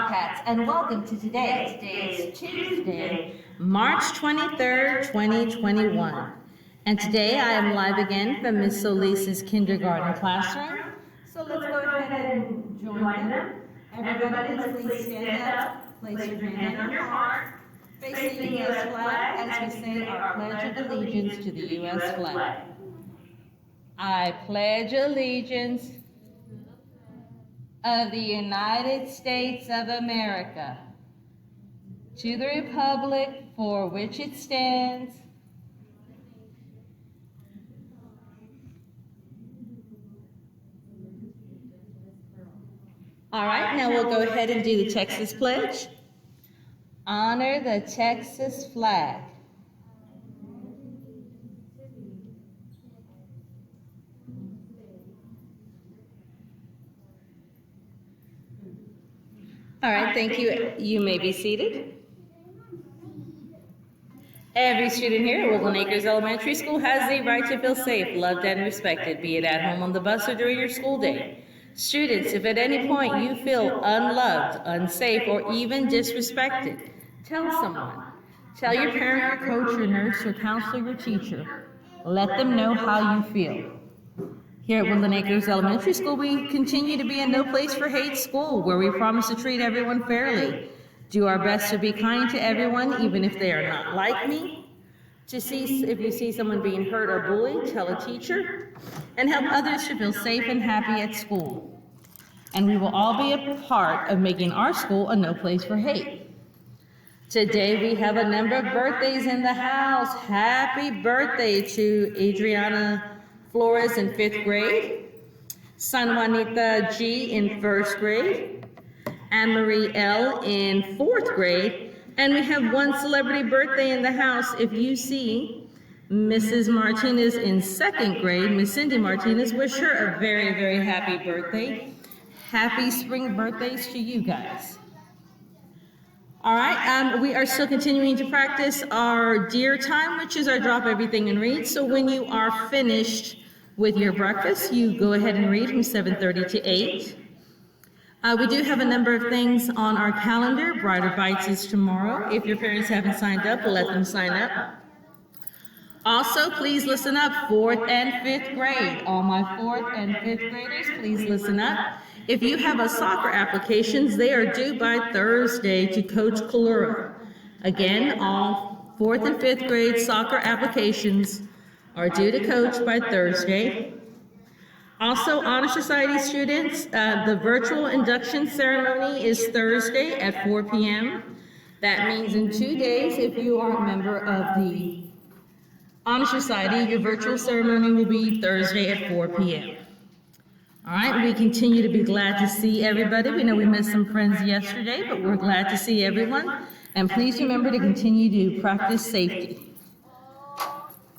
Wildcats, and welcome to today. Today is Tuesday, March 23rd, 2021. And today I am live again from Miss Solis's kindergarten classroom. So let's go ahead and join them. Everybody, please stand up, place your hand on your heart, face the U.S. flag as we say our Pledge of Allegiance to the U.S. flag. I pledge allegiance of the United States of America to the republic for which it stands, all right, now we'll go ahead and do the Texas Pledge. Honor the Texas flag. All right, thank you. You may be seated. Every student here at Woodland Acres Elementary School has the right to feel safe, loved, and respected, be it at home, on the bus, or during your school day. Students, if at any point you feel unloved, unsafe, or even disrespected, tell someone. Tell your parent, your coach, your nurse, your counselor, your teacher. Let them know how you feel. Here at Woodland Acres Elementary School, we continue to be a no place for hate school, where we promise to treat everyone fairly, do our best to be kind to everyone, even if they are not like me, if you see someone being hurt or bullied, tell a teacher, and help others to feel safe and happy at school. And we will all be a part of making our school a no place for hate. Today we have a number of birthdays in the house. Happy birthday to Adriana Flores in 5th grade, San Juanita G in 1st grade, Anne-Marie L in 4th grade, and we have one celebrity birthday in the house. If you see Mrs. Martinez in 2nd grade, Miss Cindy Martinez, wish her a very, very happy birthday. Happy spring birthdays to you guys. All right, we are still continuing to practice our DEAR time, which is our drop everything and read. So when you are finished with your breakfast, you go ahead and read from 7:30 to 8. We do have a number of things on our calendar. Brighter Bites is tomorrow. If your parents haven't signed up, let them sign up. Also, please listen up, 4th and 5th grade. All my 4th and 5th graders, please listen up. If you have a soccer applications, they are due by Thursday to Coach Kalura. Again, all 4th and 5th grade soccer applications are due to Coach by Thursday. Also, Honor Society students, the virtual induction ceremony is Thursday at 4 p.m. That means in 2 days, if you are a member of the Honor Society, your virtual ceremony will be Thursday at 4 p.m. All right, we continue to be glad to see everybody. We know we missed some friends yesterday, but we're glad to see everyone. And please remember to continue to practice safety.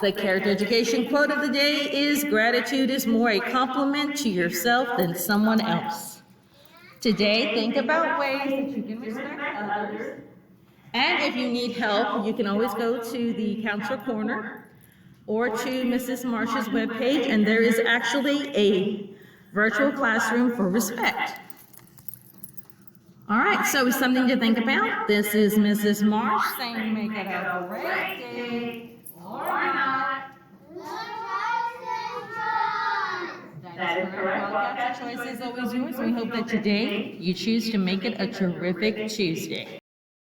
The character education quote of the day is, gratitude is more a compliment to yourself than someone else. Today, think about ways that you can respect others. And if you need help, you can always go to the Counselor Corner or to Mrs. Marsh's webpage, and there is actually a virtual classroom for respect. All right, so something to think about. This is Mrs. Marsh saying make it a great day or not. That is correct. Wildcats, the choice is always yours. We hope that today you choose to make it a terrific Tuesday.